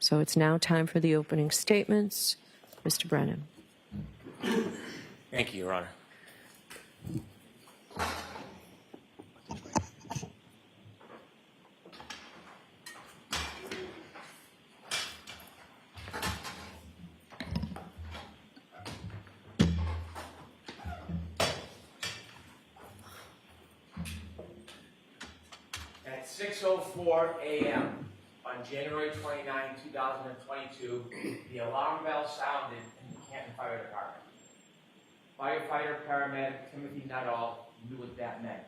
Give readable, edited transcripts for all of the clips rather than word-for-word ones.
So it's now time for the opening statements. Mr. Brennan. Thank you, Your Honor. At 6:04 a.m. on January 29, 2022, the alarm bell sounded in the Canton Fire Department. Firefighter paramedic Timothy Nuttall knew what that meant.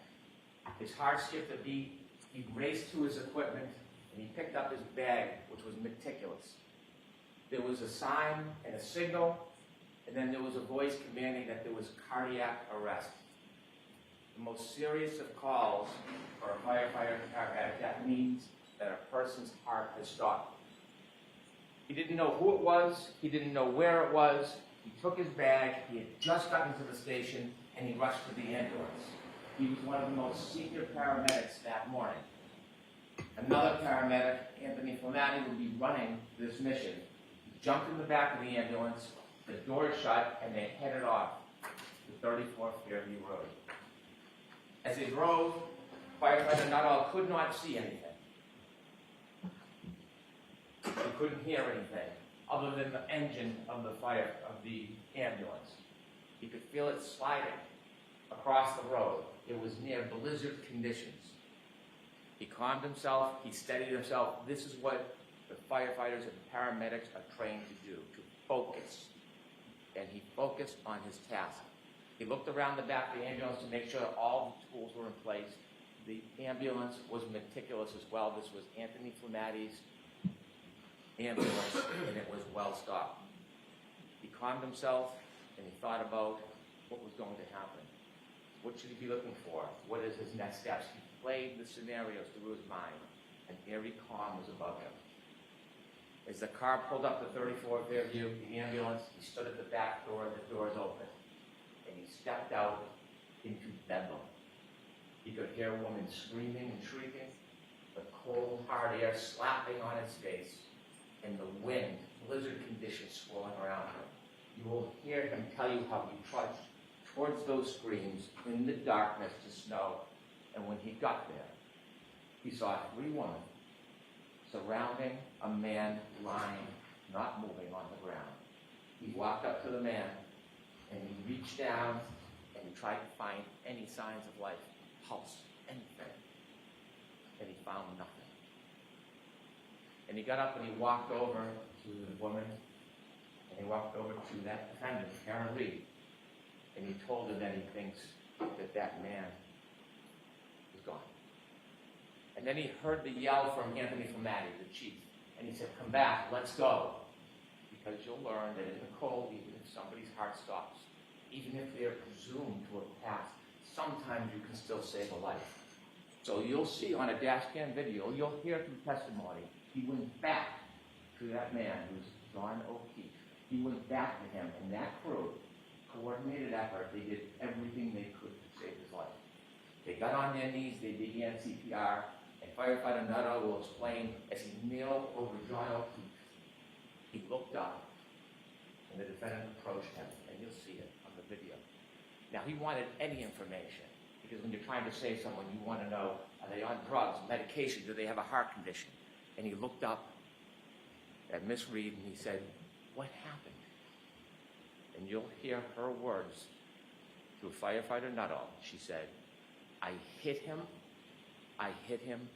His heart skipped a beat. He raced to his equipment and he picked up his bag, which was meticulous. There was a sign and a signal, and then there was a voice commanding that there was cardiac arrest. The most serious of calls for a firefighter and paramedic, that means that a person's heart has stopped. He didn't know who it was, he didn't know where it was. He took his bag, he had just gotten to the station, and he rushed to the ambulance. He was one of the most senior paramedics that morning. Another paramedic, Anthony Flamati, would be running this mission. He jumped in the back of the ambulance, the door shut, and they headed off to 34 Fairview Road. As they drove, firefighter Nuttall could not see anything. He couldn't hear anything other than the engine of the ambulance. He could feel it sliding across the road. It was near blizzard conditions. He calmed himself, he steadied himself. This is what the firefighters and paramedics are trained to do, to focus. And he focused on his task. He looked around the back of the ambulance to make sure all the tools were in place. The ambulance was meticulous as well. This was Anthony Flamati's ambulance, and it was well stocked. He calmed himself, and he thought about what was going to happen. What should he be looking for? What is his next steps? He played the scenarios through his mind, and every calm was above him. As the car pulled up to 34 Fairview, the ambulance, he stood at the back door, the doors open, and he stepped out into bedlam. He could hear a woman screaming and shrieking, the cold, hard air slapping on his face, and the wind, blizzard conditions swirling around him. You will hear him tell you how he trudged towards those screams in the darkness to snow, and when he got there, he saw 3 women surrounding a man lying, not moving on the ground. He walked up to the man, and he reached down, and he tried to find any signs of life, pulse, anything, and he found nothing. And he got up and he walked over to the woman, and he walked over to that defendant, Karen Lee, and he told her that he thinks that that man is gone. And then he heard the yell from Anthony Flamati, the chief, and he said, "Come back, let's go." Because you'll learn that in the cold, even if somebody's heart stops, even if they're presumed to have passed, sometimes you can still save a life. So you'll see on a dash cam video, you'll hear through testimony, he went back to that man who's John O'Keefe. He went back to him, and that crew, coordinated effort, they did everything they could to save his life. They got on their knees, they began CPR, and firefighter Nuttall will explain as he kneeled over John O'Keefe, he looked up, and the defendant approached him, and you'll see it on the video. Now, he wanted any information, because when you're trying to save someone, you want to know, are they on drugs, medication, do they have a heart condition? And he looked up at Miss Reed, and he said, "What happened?" And you'll hear her words through firefighter Nuttall. She said, "I hit him, I hit him,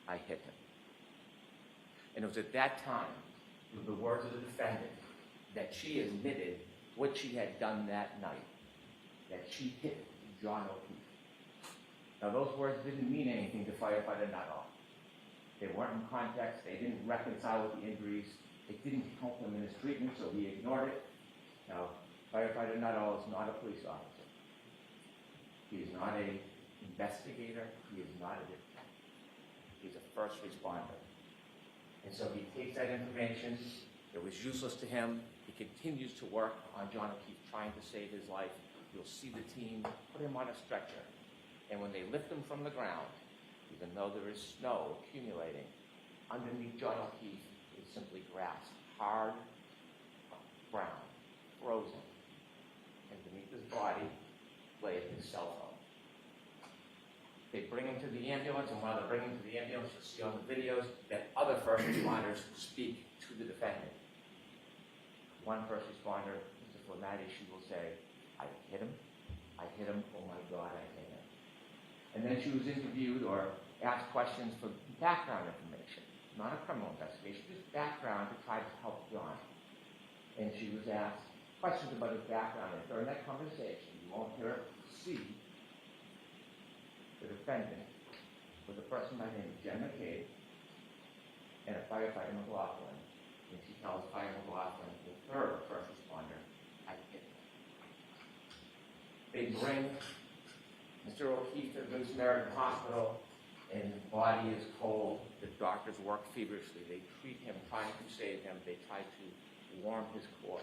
I hit him." And it was at that time, through the words of the defendant, that she admitted what she had done that night, that she hit John O'Keefe. Now, those words didn't mean anything to firefighter Nuttall. They weren't in context. They didn't reconcile with the injuries. It didn't help him in his treatment, so he ignored it. Now, firefighter Nuttall is not a police officer. He is not an investigator. He is not a detective. He's a first responder. And so he takes that information. It was useless to him. He continues to work on John O'Keefe, trying to save his life. You'll see the team put him on a stretcher. And when they lift him from the ground, even though there is snow accumulating, underneath John O'Keefe is simply grass. hard brown, frozen, and beneath his body lay his cell phone. They bring him to the ambulance, and while they're bringing him to the ambulance, you'll see on the videos that other first responders speak to the defendant. One first responder, Mr. Flamati, she will say, I hit him, oh my God, I hit him. And then she was interviewed or asked questions for background information, not a criminal investigation, just background to try to help John. And she was asked questions about his background, and during that conversation, you won't hear her see the defendant was a person by the name of Jen McCabe and a firefighter McLaughlin. And she tells Fire McLaughlin, the third first responder, I hit him. They bring Mr. O'Keefe to the Good Samaritan Hospital, and his body is cold. The doctors work feverishly. They treat him, trying to save him. They try to warm his core.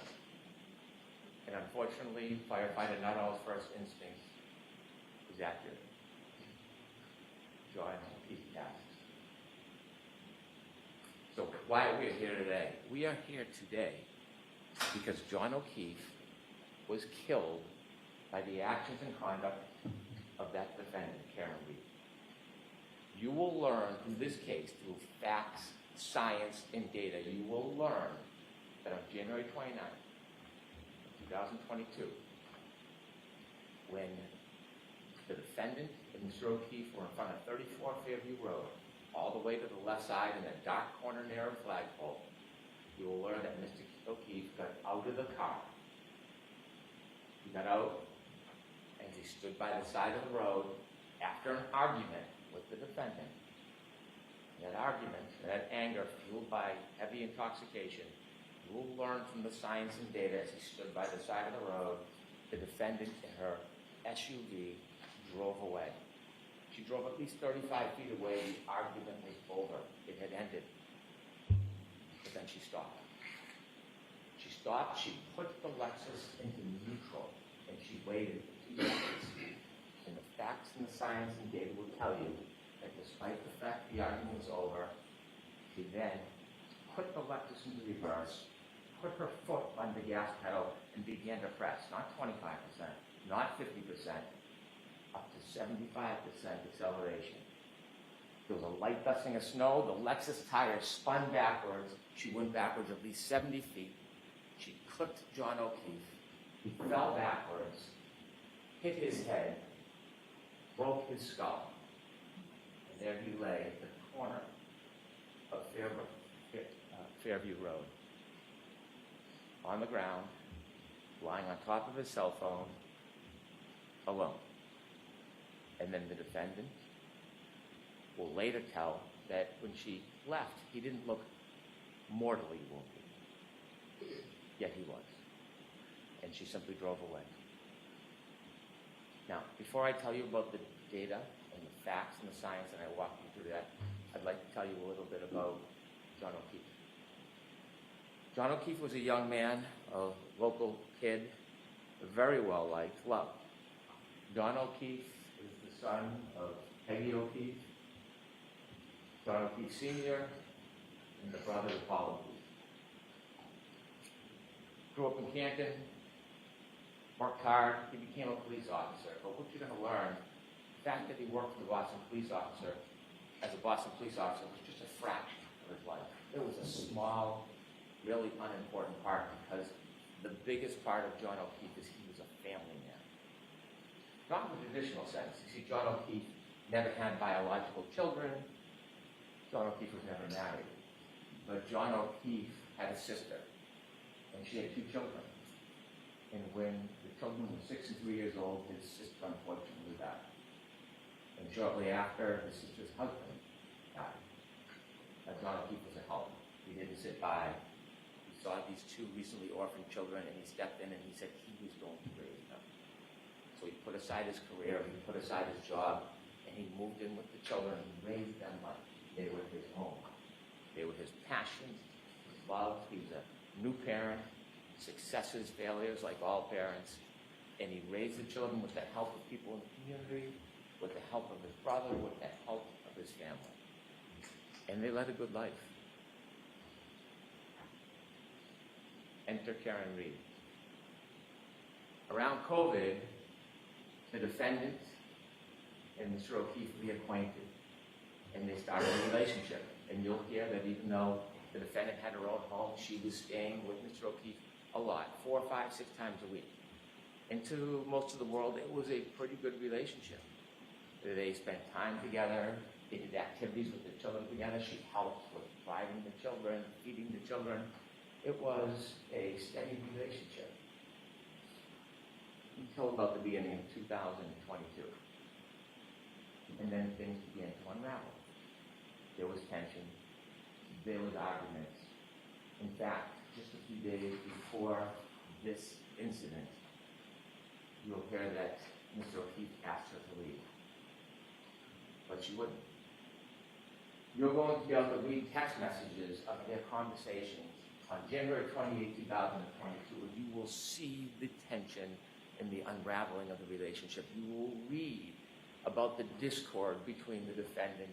And unfortunately, firefighter Nuttall's first instinct is accurate. John O'Keefe passes. So why are we here today? We are here today because John O'Keefe was killed by the actions and conduct of that defendant, Karen Reed. You will learn through this case, through facts, science, and data, you will learn that on January 29th, 2022, when the defendant and Mr. O'Keefe were in front of 34 Fairview Road, all the way to the left side in that dark corner near a flagpole, you will learn that Mr. O'Keefe got out of the car. He got out, and he stood by the side of the road after an argument with the defendant. That argument, that anger fueled by heavy intoxication, you will learn from the science and data as he stood by the side of the road, the defendant in her SUV drove away. She drove at least 35 feet away. The argument was over. It had ended. But then she stopped. She stopped. She put the Lexus into neutral, and she waited for 2 seconds. And the facts and the science and data will tell you that despite the fact the argument was over, she then put the Lexus into reverse, put her foot on the gas pedal, and began to press, not 25%, not 50%, up to 75% acceleration. There was a light dusting of snow. The Lexus tire spun backwards. She went backwards at least 70 feet. She clipped John O'Keefe. He fell backwards, hit his head, broke his skull. And there he lay at the corner of Fairview Road, on the ground, lying on top of his cell phone, alone. And then the defendant will later tell that when she left, he didn't look mortally wounded. Yet he was. And she simply drove away. Now, before I tell you about the data and the facts and the science, and I walk you through that, I'd like to tell you a little bit about John O'Keefe. John O'Keefe was a young man, a local kid, very well liked, loved. John O'Keefe is the son of Peggy O'Keefe, John O'Keefe Sr., and the brother of Paul O'Keefe. Grew up in Canton, worked hard, he became a police officer. But what you're going to learn, the fact that he worked for the Boston police officer, as a Boston police officer, was just a fraction of his life. It was a small, really unimportant part, because the biggest part of John O'Keefe is he was a family man. Not in the traditional sense. You see, John O'Keefe never had biological children. John O'Keefe was never married. But John O'Keefe had a sister, and she had 2 children. And when the children were 6 and 3 years old, his sister unfortunately died. And shortly after, his sister's husband died. John O'Keefe was a helper. He didn't sit by. He saw these 2 recently orphaned children, and he stepped in and he said he was going to raise them. So he put aside his career, he put aside his job, and he moved in with the children and raised them like they were his home. They were his passions, his love. He was a new parent, successes, failures, like all parents. And he raised the children with the help of people in the community, with the help of his brother, with the help of his family. And they led a good life. enter Karen Reed. Around COVID, the defendant and Mr. O'Keefe reacquainted, and they started a relationship. And you'll hear that even though the defendant had her own home, she was staying with Mr. O'Keefe a lot, 4, 5, 6 times a week. And to most of the world, it was a pretty good relationship. They spent time together, they did activities with the children together, she helped with driving the children, feeding the children. It was a steady relationship until about the beginning of 2022. And then things began to unravel. There was tension, there was arguments. In fact, just a few days before this incident, you'll hear that Mr. O'Keefe asked her to leave, but she wouldn't. You're going to be able to read text messages of their conversations on January 28, 2022, and you will see the tension and the unraveling of the relationship. You will read about the discord between the defendant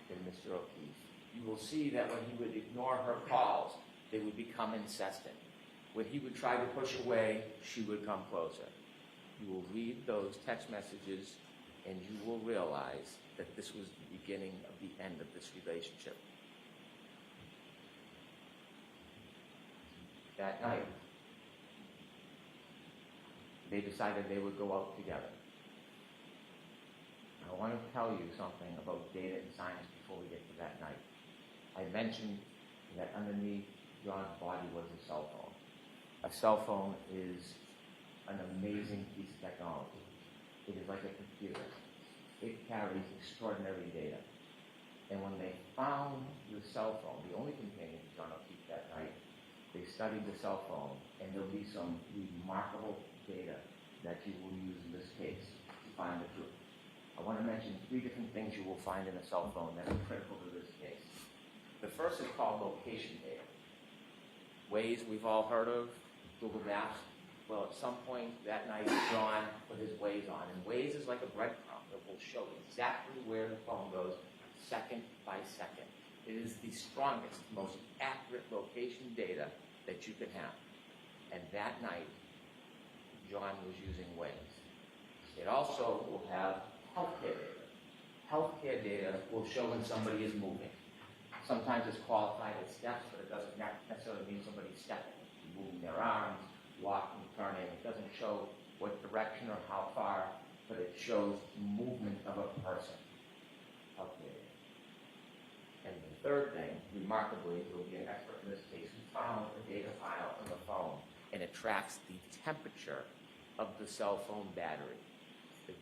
and Mr. O'Keefe. You will see that when he would ignore her calls, they would become incessant. When he would try to push away, she would come closer. You will read those text messages and you will realize that this was the beginning of the end of this relationship. That night, they decided they would go out together. I want to tell you something about data and science before we get to that night. I mentioned that underneath John's body was a cell phone. A cell phone is an amazing piece of technology. It is like a computer. It carries extraordinary data. And when they found the cell phone, the only companion to John O'Keefe that night, they studied the cell phone, and there'll be some remarkable data that you will use in this case to find the truth. I want to mention 3 different things you will find in a cell phone that are critical to this case. The first is called location data. Waze we've all heard of, Google Maps. Well, at some point that night, John put his Waze on. And Waze is like a breadcrumb that will show exactly where the phone goes second by second. It is the strongest, most accurate location data that you can have. And that night, John was using Waze. It also will have healthcare data. Healthcare data will show when somebody is moving. Sometimes it's qualified as steps, but it doesn't necessarily mean somebody's stepping. Moving their arms, walking, turning. It doesn't show what direction or how far, but it shows movement of a person. Healthcare data. And the third thing, remarkably, will be an expert in this case who found a data file on the phone, and it tracks the temperature of the cell phone battery.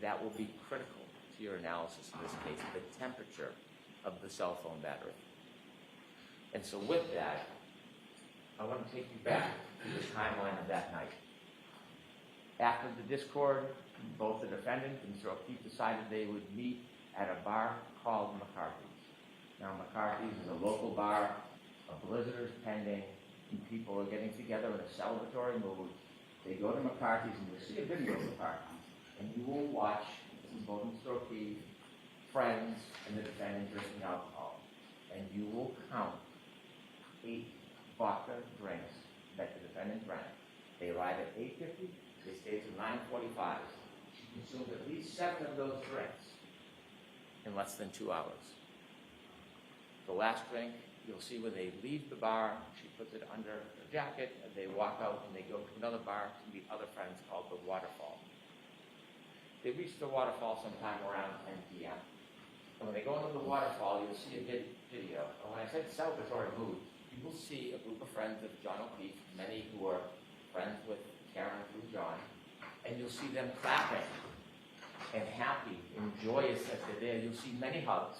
That will be critical to your analysis in this case, the temperature of the cell phone battery. And so with that, I want to take you back to the timeline of that night. After the discord, both the defendant and Mr. O'Keefe decided they would meet at a bar called McCarthy's. Now, McCarthy's is a local bar, a blizzard is pending, and people are getting together in a celebratory mood. They go to McCarthy's, and you'll see a video of McCarthy's, and you will watch both Mr. O'Keefe, friends, and the defendant drinking alcohol. And you will count 8 vodka drinks that the defendant drank. They arrived at 8:50, they stayed till 9:45. She consumed at least 7 of those drinks in less than 2 hours. The last drink, you'll see when they leave the bar, she puts it under her jacket, and they walk out and they go to another bar to meet other friends called the Waterfall. They reach the Waterfall sometime around 10 p.m. And when they go into the Waterfall, you'll see a video. And when I said celebratory mood, you will see a group of friends of John O'Keefe, many who are friends with Karen through John, and you'll see them clapping and happy and joyous as they're there. You'll see many hugs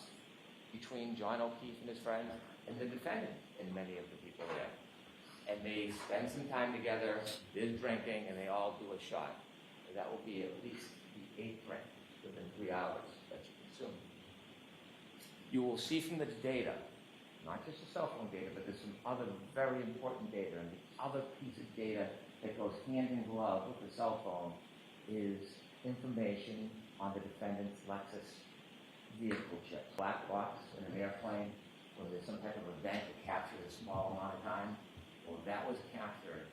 between John O'Keefe and his friends and the defendant and many of the people there. And they spend some time together, they're drinking, and they all do a shot. And that will be at least the 8th drink within 3 hours that you consume. You will see from the data, not just the cell phone data, but there's some other very important data. And the other piece of data that goes hand in glove with the cell phone is information on the defendant's Lexus vehicle chip. Black box in an airplane, or there's some type of event that captures a small amount of time. Well, that was captured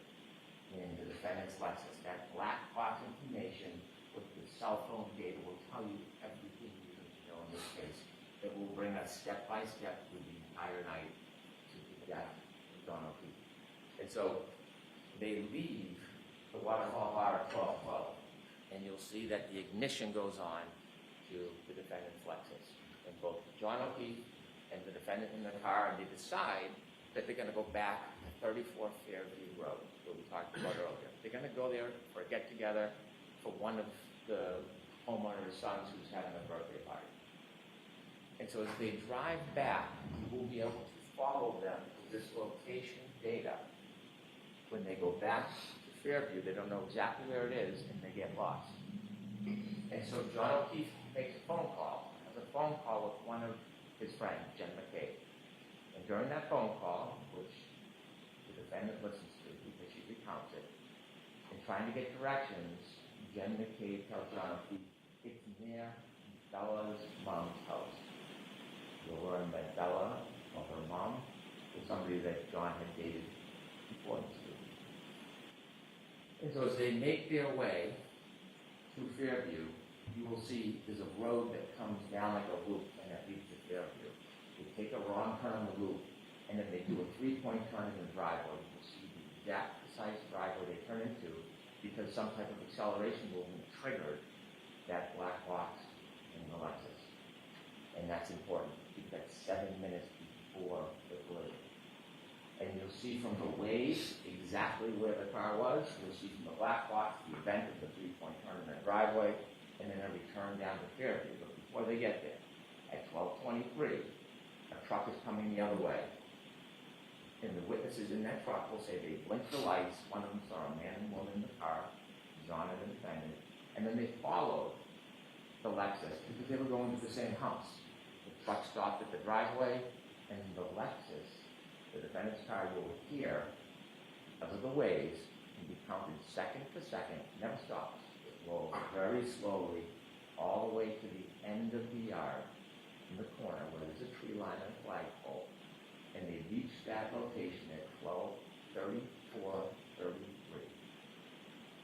in the defendant's Lexus. That black box information with the cell phone data will tell you everything you need to know in this case. It will bring us step by step through the entire night to the death of John O'Keefe. And so they leave the waterfall bar at 12:12, and you'll see that the ignition goes on to the defendant's Lexus. And both John O'Keefe and the defendant in the car, and they decide that they're going to go back to 34 Fairview Road, where we talked about earlier. They're going to go there for a get-together for one of the homeowner's sons who's having a birthday party. And so as they drive back, you will be able to follow them to this location data. When they go back to Fairview, they don't know exactly where it is, and they get lost. And so John O'Keefe makes a phone call, has a phone call with one of his friends, Jen McCabe. And during that phone call, which the defendant listens to because she recounts it, and trying to get directions, Jen McCabe tells John O'Keefe, it's near Bella's mom's house. You'll learn that Bella, or her mom, was somebody that John had dated before the student. And so as they make their way through Fairview, you will see there's a road that comes down like a loop and that leads to Fairview. They take a wrong turn on the loop, and then they do a three-point turn in the driveway. You'll see the exact precise driveway they turn into because some type of acceleration movement triggered that black box in the Lexus. And that's important. Keep that 7 minutes before the collision. And you'll see from the Waze exactly where the car was. You'll see from the black box the event of the three-point turn in the driveway, and then a return down to Fairview. But before they get there, at 12:23, a truck is coming the other way. And the witnesses in that truck will say they blinked the lights, one of them saw a man and woman in the car, John and the defendant, and then they followed the Lexus because they were going to the same house. The truck stopped at the driveway, and the Lexus, the defendant's car, will appear because of the Waze and be counted second to second, never stops. It rolls very slowly all the way to the end of the yard in the corner where there's a tree line and a flagpole. And they reach that location at 12:34:33.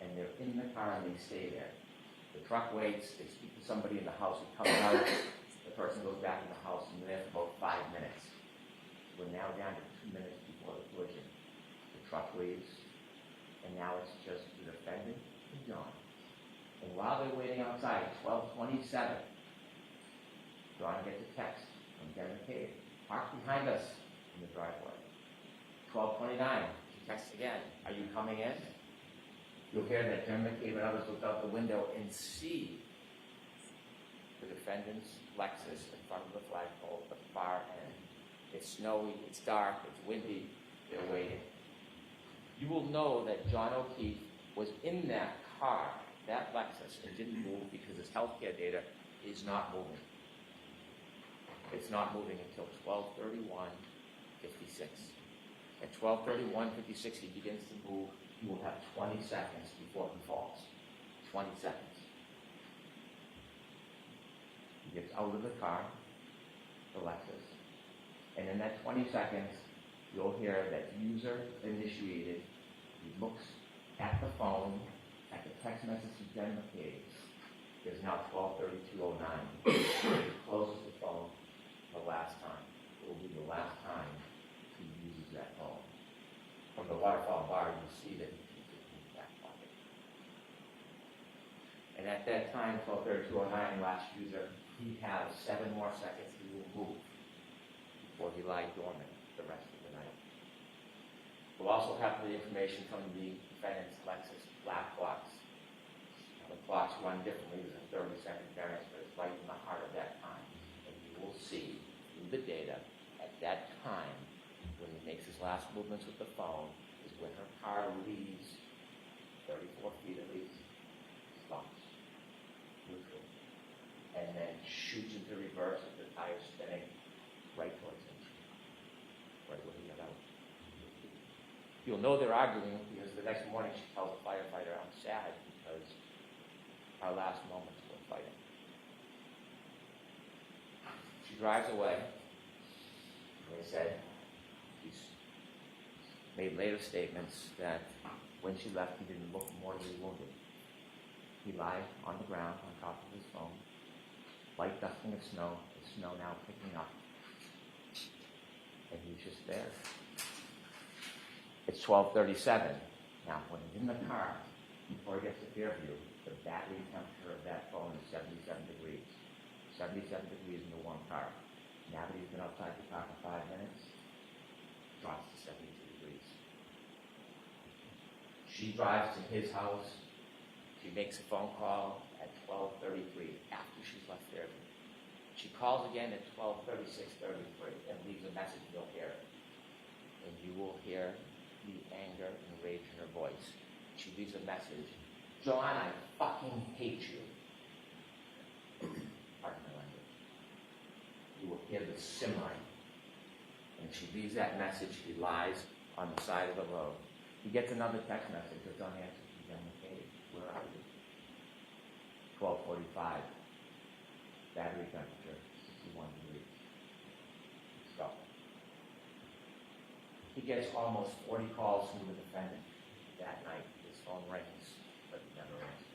And they're in the car and they stay there. The truck waits, they speak to somebody in the house who comes out, the person goes back in the house and they're there for about 5 minutes. We're now down to 2 minutes before the collision. The truck leaves, and now it's just the defendant and John. And while they're waiting outside at 12:27, John gets a text from Jen McCabe. Park behind us in the driveway. 12:29, she texts again. Are you coming in? You'll hear that Jen McCabe and others look out the window and see the defendant's Lexus in front of the flagpole at the far end. It's snowy, it's dark, it's windy, they're waiting. You will know that John O'Keefe was in that car, that Lexus, and didn't move because his healthcare data is not moving. It's not moving until 12:31:56. At 12:31:56, he begins to move. He will have 20 seconds before he falls. 20 seconds. He gets out of the car, the Lexus, and in that 20 seconds, you'll hear that user initiated. He looks at the phone, at the text message from Jen McCabe. It's now 12:32:09. He closes the phone the last time. It will be the last time he uses that phone. From the waterfall bar, you see that he keeps it in his back pocket. And at that time, 12:32:09, last user, he has 7 more seconds he will move before he lies dormant the rest of the night. We'll also have the information from the defendant's Lexus black box. Now, the clocks run differently. There's a 30-second variance, but it's right in the heart of that time. And you will see through the data at that time, when he makes his last movements with the phone, is when her car leaves 34 feet at least, stops, neutral, and then shoots into reverse with the tires spinning right towards him, right where he got out. You'll know they're arguing because the next morning she tells the firefighter, I'm sad because our last moments were fighting. She drives away. They said she's made later statements that When she left, he didn't look mortally wounded. He lied on the ground on top of his phone, light dusting of snow, the snow now picking up. And he's just there. It's 12:37. Now, when he's in the car, before he gets to Fairview, the battery temperature of that phone is 77 degrees. 77 degrees in the warm car. Now that he's been outside the car for 5 minutes, it drops to 72 degrees. She drives to his house. She makes a phone call at 12:33 after she's left Fairview. She calls again at 12:33 and leaves a message. You'll hear it. And you will hear the anger and rage in her voice. She leaves a message. John, I fucking hate you. Pardon my language. You will hear the simmering. And she leaves that message. He lies on the side of the road. He gets another text message. It's on answer to Jen McCabe. Where are you? 12:45. Battery temperature, 61 degrees. So, he gets almost 40 calls from the defendant that night. His phone rings, but he never answers.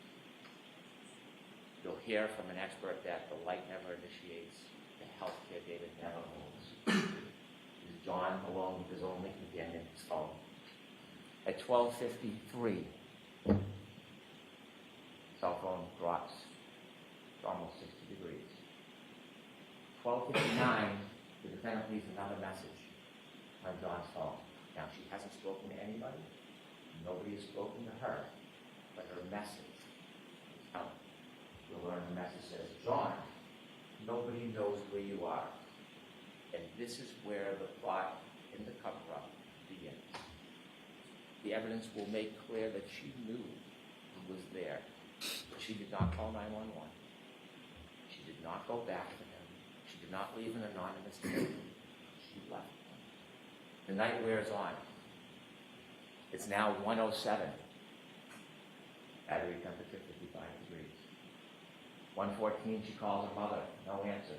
You'll hear from an expert that the light never initiates, the healthcare data never moves. Is John alone with his only companion, his phone? At 12:53, cell phone drops to almost 60 degrees. 12:59, the defendant leaves another message on John's phone. Now, she hasn't spoken to anybody. Nobody has spoken to her. But her message is coming. You'll learn the message says, John, nobody knows where you are. And this is where the plot in the cover-up begins. The evidence will make clear that she knew he was there. But she did not call 911. She did not go back to him. She did not leave an anonymous tip. She left him. The night wears on. It's now 1:07. Battery temperature 55 degrees. 1:14, she calls her mother. No answer.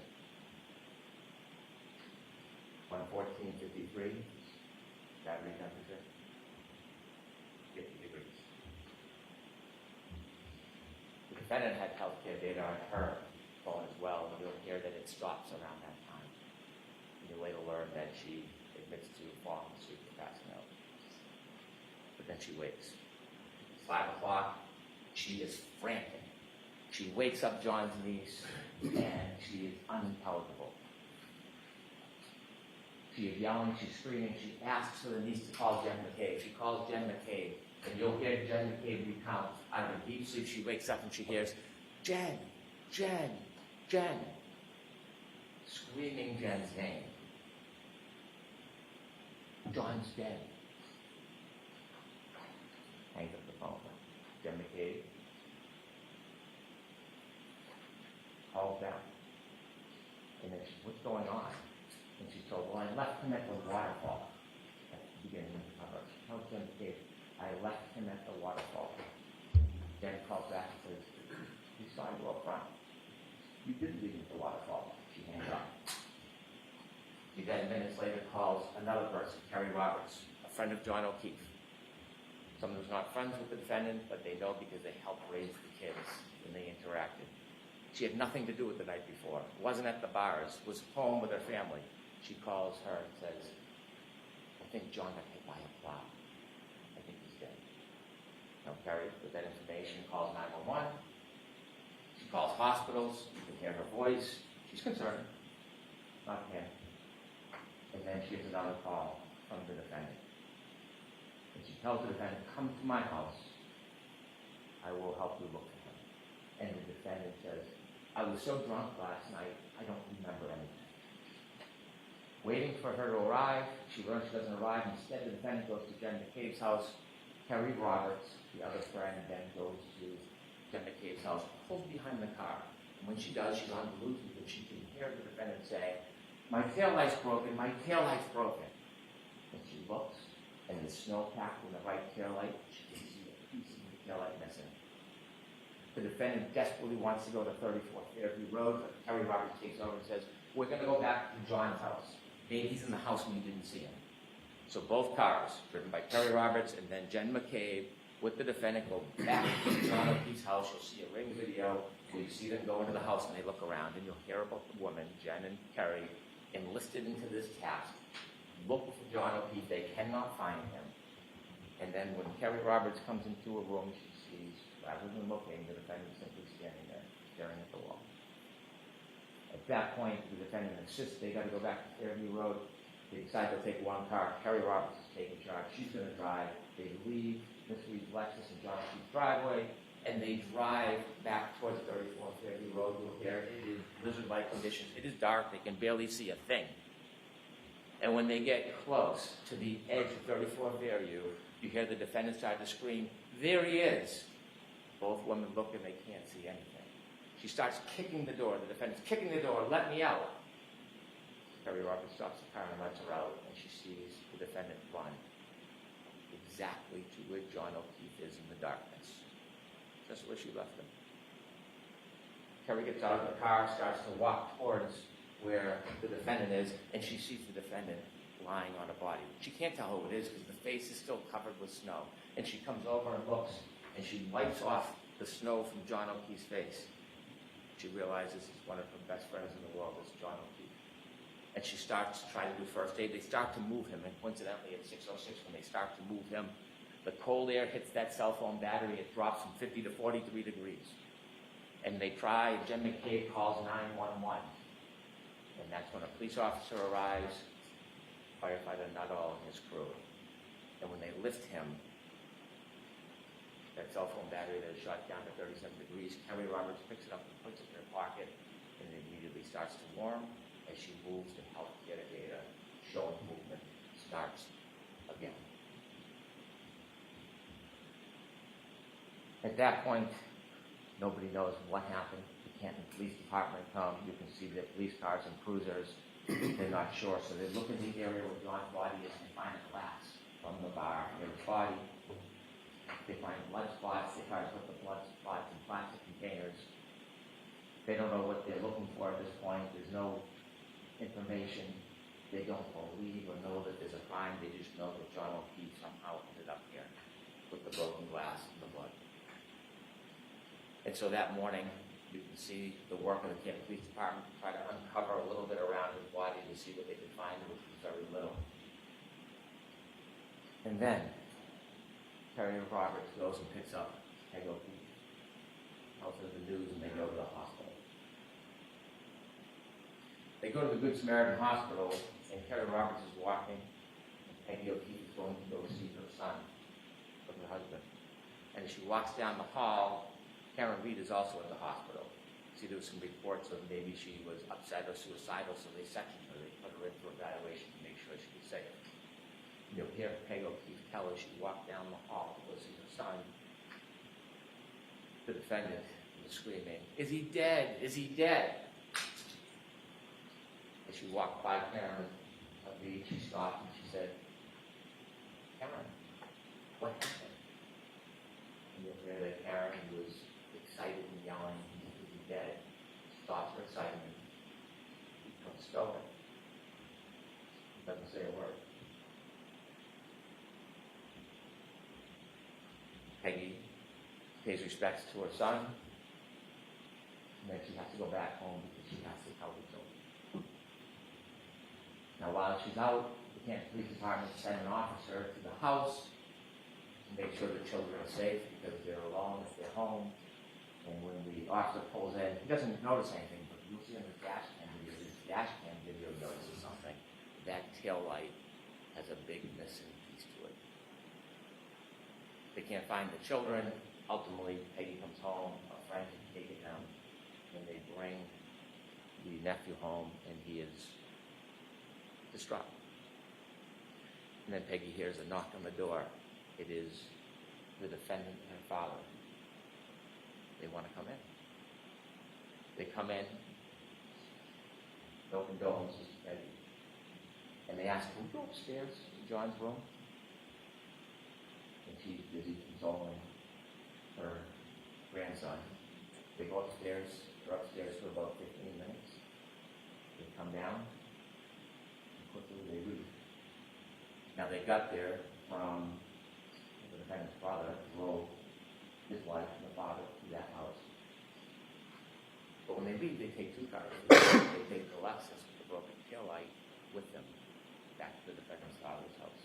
1:14:53. Battery temperature 50 degrees. The defendant had healthcare data on her phone as well, and you'll hear that it stops around that time. And you'll later learn that she admits to falling asleep and passing out. But then she wakes. It's 5 o'clock. She is frantic. She wakes up John's niece, and she is unintelligible. She is yelling, she's screaming, she asks for the niece to call Jen McCabe. She calls Jen McCabe, and you'll hear Jen McCabe recount. Out of a deep sleep, she wakes up and she hears, Jen, Jen, Jen, screaming Jen's name. John's dead. Hangs up the phone. Jen McCabe calls down. And then she, what's going on? And she's told, well, I left him at the waterfall. At the beginning of her. She tells Jen McCabe, I left him at the waterfall. Jen calls back and says, you saw him go up front. You didn't leave him at the waterfall. She hangs up. She then minutes later calls another person, Terry Roberts, a friend of John O'Keefe. Someone who's not friends with the defendant, but they know because they helped raise the kids and they interacted. She had nothing to do with the night before. Wasn't at the bars. Was home with her family. She calls her and says, I think John got hit by a plow. I think he's dead. Now, Terry, with that information, calls 911. She calls hospitals. You can hear her voice. She's concerned. Not him. And then she gets another call from the defendant. And she tells the defendant, come to my house. I will help you look for him. And the defendant says, I was so drunk last night, I don't remember anything. Waiting for her to arrive, she learns she doesn't arrive. Instead, the defendant goes to Jen McCabe's house. Terry Roberts, the other friend, then goes to Jen McCabe's house, pulls behind the car. And when she does, she's on Bluetooth, and she can hear the defendant say, my taillight's broken, my taillight's broken. And she looks, and the snow packed in the right taillight, she can see a piece of the taillight missing. The defendant desperately wants to go to 34th Fairview Road, but Terry Roberts takes over and says, we're going to go back to John's house. Maybe he's in the house when you didn't see him. So both cars, driven by Terry Roberts and then Jen McCabe, with the defendant, go back to John O'Keefe's house. You'll see a ring video where you see them go into the house and they look around, and you'll hear about the woman, Jen and Kerry, enlisted into this task. Look for John O'Keefe. They cannot find him. And then when Kerry Roberts comes into a room, she sees, rather than looking, the defendant simply standing there, staring at the wall. At that point, the defendant insists they got to go back to Fairview Road. They decide to take one car. Kerry Roberts is taking charge. She's going to drive. They leave Miss Reed's Lexus and John O'Keefe's driveway, and they drive back towards 34 Fairview Road. You'll hear it is blizzard-like conditions. It is dark. They can barely see a thing. And when they get close to the edge of 34 Fairview, you hear the defendant start to scream, "There he is!" Both women look and they can't see anything. She starts kicking the door. The defendant's kicking the door. "Let me out!" Kerry Roberts stops the car and lets her out, and she sees the defendant run exactly to where John O'Keefe is in the darkness. Just where she left him. Kerry gets out of the car, starts to walk towards where the defendant is, and she sees the defendant lying on a body. She can't tell who it is because the face is still covered with snow. And she comes over and looks, and she wipes off the snow from John O'Keefe's face. She realizes he's one of her best friends in the world, is John O'Keefe. And she starts to try to do first aid. They start to move him, and coincidentally at 6:06 when they start to move him, the cold air hits that cell phone battery. It drops from 50 to 43 degrees. And they try, Jen McCabe calls 911. And that's when a police officer arrives, firefighter Nuttall and his crew. And when they lift him, that cell phone battery that is shot down to 37 degrees, Kerry Roberts picks it up and puts it in her pocket, and it immediately starts to warm. As she moves to help get a data, showing movement starts again. At that point, nobody knows what happened. The Canton Police Department come. You can see the police cars and cruisers. They're not sure, so they look in the area where John's body is and find a glass from the bar near his body. They find blood spots. They try to put the blood spots in plastic containers. They don't know what they're looking for at this point. There's no information. They don't believe or know that there's a crime. They just know that John O'Keefe somehow ended up here with the broken glass and the blood. And so that morning, you can see the work of the Canton Police Department try to uncover a little bit around his body to see what they could find, which was very little. And then, Kerry Roberts goes and picks up Peg O'Keefe, tells her the news, and they go to the hospital. They go to the Good Samaritan Hospital, and Kerry Roberts is walking, and Peggy O'Keefe is going to go see her son, with her husband. And as she walks down the hall, Karen Reed is also at the hospital. See, there was some reports of maybe she was upset or suicidal, so they sectioned her. They put her in for evaluation to make sure she was safe. You'll hear Peg O'Keefe tell her she walked down the hall to go see her son. The defendant was screaming, "Is he dead? Is he dead?" As she walked by Karen Reed, she stopped and she said, "Karen, what happened?" And you'll hear that Karen was excited and yelling, "Is he dead?" Stops her excitement, becomes stoic, doesn't say a word. Peggy pays respects to her son, and then she has to go back home because she has to tell the children. Now, while she's out, the Canton Police Department sent an officer to the house to make sure the children are safe because they're alone if they're home. And when the officer pulls in, he doesn't notice anything, but you'll see on the dash cam video notices something. That tail light has a big missing piece to it. They can't find the children. Ultimately, Peggy comes home, a friend can take it down, and they bring the nephew home, and he is distraught. And then Peggy hears a knock on the door. It is the defendant and her father. They want to come in. They come in, no condolences to Peggy. And they ask, "Can we go upstairs to John's room?" And she's busy consoling her grandson. They go upstairs. They're upstairs for about 15 minutes. They come down, and quickly they leave. Now they got there from the defendant's father, drove they leave, they take two cars. They take the Lexus with the broken tail light with them back to the defendant's father's house.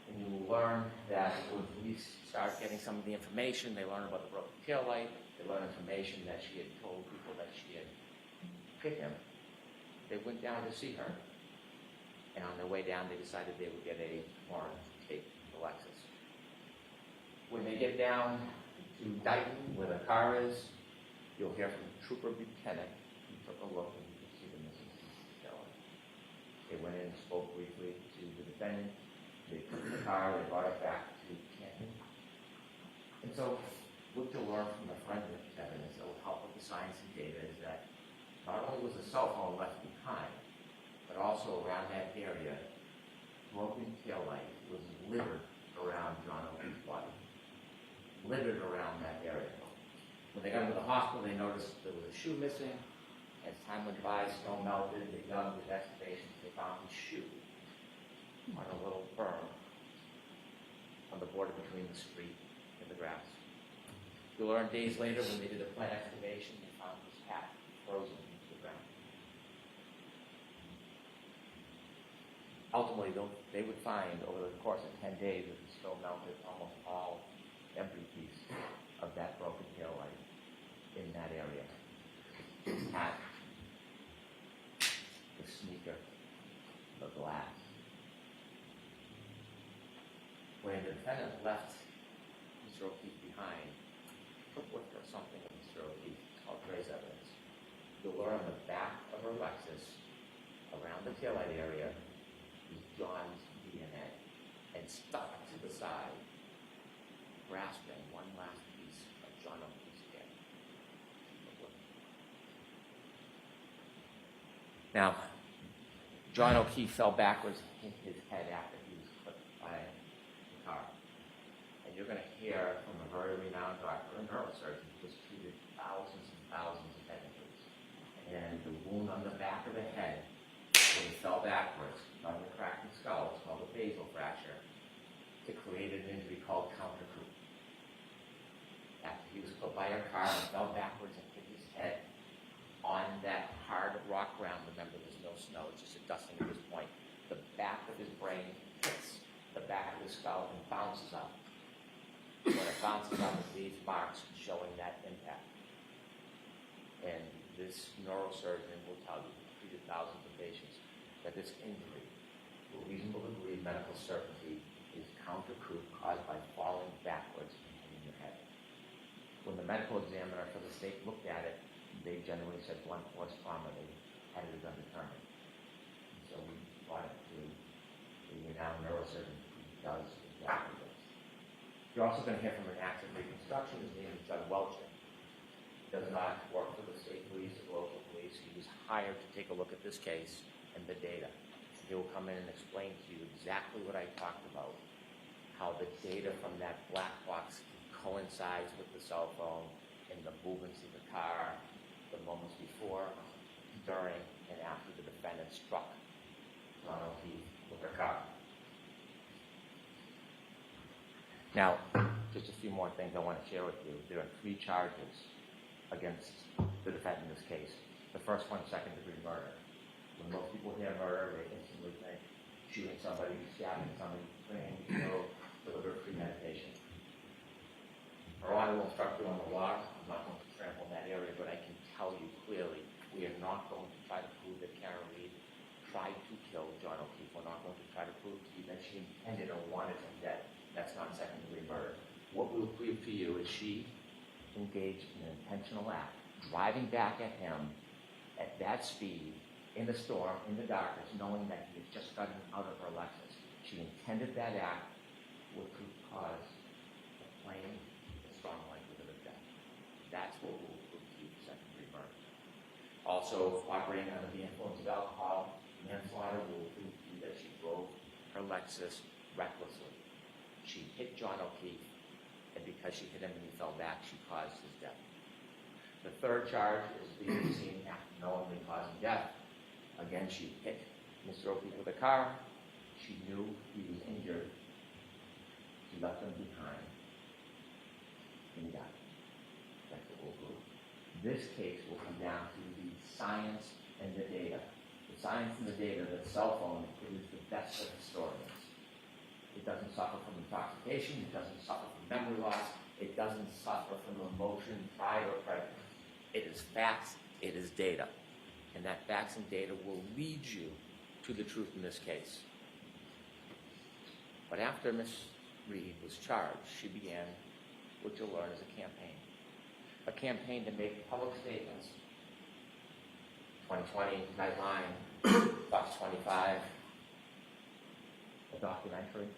And you will learn that when police start getting some of the information, they learn about the broken tail light, they learn information that she had told people that she had hit him. They went down to see her. And on their way down, they decided they would get a warrant to take the Lexus. When they get down to Dighton, where the car is, you'll hear from Trooper Buchanan. He took a look and you can see the missing tail light. They went in and spoke briefly to the defendant. They took the car, they brought it back to Canton. And so what you'll learn from the forensic evidence that will help with the science and data is that not only was the cell phone left behind, but also around that area, broken tail light was littered around John O'Keefe's body. Littered around that area. When they got into the hospital, they noticed there was a shoe missing. As time went by, snow melted, they dug with excavations, they found his shoe on a little berm on the border between the street and the grass. You'll learn days later when they did a plant excavation, they found his hat frozen into the ground. Ultimately, they would find over the course of 10 days that the snow melted almost all every piece of that broken tail light in that area. His hat, the sneaker, the glass. When the defendant left Mr. O'Keefe behind, took with her something of Mr. O'Keefe called trace evidence. You'll learn on the back of her Lexus, around the taillight area, was John's DNA, and stuck to the side, grasping one last piece of John O'Keefe's head. Now, John O'Keefe fell backwards and hit his head after he was clipped by the car. And you're going to hear from a very renowned doctor, a neurosurgeon, who has treated thousands and thousands of head injuries. And the wound on the back of the head, when he fell backwards, on the cracked skull, it's called a basal fracture, it created an injury called counter-coup. After he was put by a car and fell backwards and hit his head on that hard rock ground, remember there's no snow, it's just a dusting at this point, the back of his brain hits the back of his skull and bounces up. When it bounces up, it leaves marks showing that impact. And this neurosurgeon will tell you, treated thousands of patients, that this injury, to a reasonable degree of medical certainty, is counter-coup caused by falling backwards and hitting your head. When the medical examiner for the state looked at it, they generally said blunt force trauma. They had it undetermined. And so we brought it to the renowned neurosurgeon who does exactly this. You're also going to hear from an active reconstruction. His name is Doug Welcher. He does not work for the state police or local police. He was hired to take a look at this case and the data. He will come in and explain to you exactly what I talked about, how the data from that black box coincides with the cell phone and the movements of the car, the moments before, during, and after the defendant struck John O'Keefe with her car. Now, just a few more things I want to share with you. There are 3 charges against the defendant in this case. The first one, second-degree murder. When most people hear murder, they instantly think shooting somebody, stabbing somebody, bringing, deliberate premeditation. I will instruct you on the law. I'm not going to trample in that area, but I can tell you clearly, we are not going to try to prove that Karen Reed tried to kill John O'Keefe. We're not going to try to prove to you that she intended or wanted him dead. That's not second-degree murder. What we'll prove to you is she engaged in an intentional act, driving back at him at that speed, in the storm, in the darkness, knowing that he had just gotten out of her Lexus. She intended that act would cause a plain and strong likelihood of death. That's what will prove to you second-degree murder. Also, operating under the influence of alcohol, manslaughter will prove to you that she drove her Lexus recklessly. She hit John O'Keefe, and because she hit him and he fell back, she caused his death. The third charge is leaving the scene after knowingly causing death. Again, she hit Mr. O'Keefe with a car. She knew he was injured. She left him behind. And he died. That's what we'll prove. This case will come down to the science and the data. The science and the data that cell phone is the best of historians. It doesn't suffer from intoxication. It doesn't suffer from memory loss. It doesn't suffer from emotion, pride, or prejudice. It is facts. It is data. And that facts and data will lead you to the truth in this case. But after Ms. Reed was charged, she began what you'll learn as a campaign. A campaign to make public statements. 2020, Nightline, Fox 25, a documentary.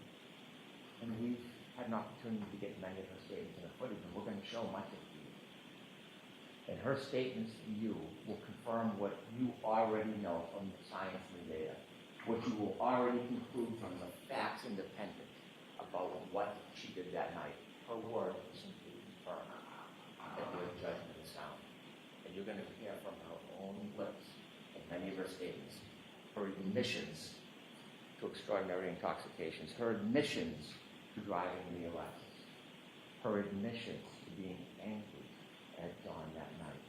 And we've had an opportunity to get many of her statements in the footage, and we're going to show much of it to you. And her statements to you will confirm what you already know from the science and the data, what you will already conclude from the facts independent about what she did that night. Her word is simply confirmed that your judgment is sound. And you're going to hear from her own lips in many of her statements, her admissions to extraordinary intoxications, her admissions to driving in the Alexis, her admissions to being angry at John that night,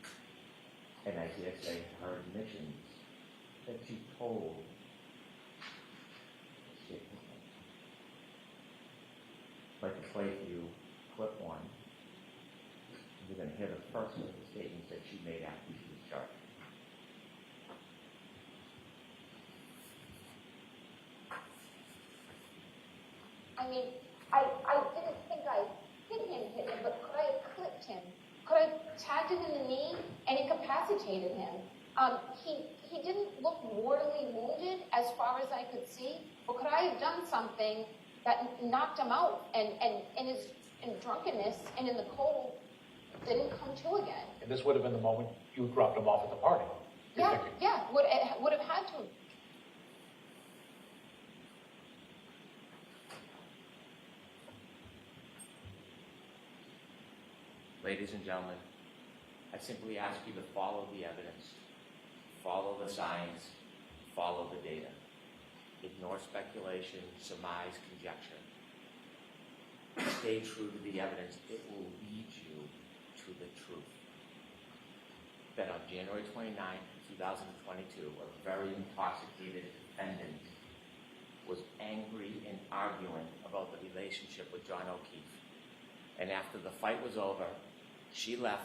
and I dare say her admissions that she told Skip. I'd like to play for you clip one. You're going to hear the first of the statements that she made after she was charged. I mean, I didn't think I hit him, but could I have clipped him? Could I have tagged him in the knee and incapacitated him? He didn't look mortally wounded as far as I could see, but could I have done something that knocked him out and in his drunkenness and in the cold didn't come to again? And this would have been the moment you dropped him off at the party. Yeah, would have had to. Ladies and gentlemen, I simply ask you to follow the evidence, follow the science, follow the data. Ignore speculation, surmise, conjecture. Stay true to the evidence. It will lead you to the truth. That on January 29, 2022, a very intoxicated defendant was angry and arguing about the relationship with John O'Keefe. And after the fight was over, she left,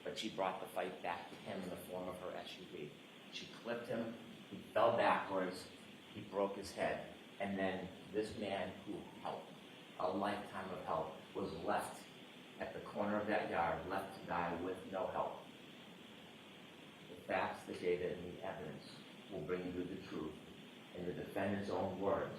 but she brought the fight back to him in the form of her SUV. She clipped him, he fell backwards, he broke his head, and then this man who helped, a lifetime of help, was left at the corner of that yard, left to die with no help. The facts, the data, and the evidence will bring you the truth. In the defendant's own words,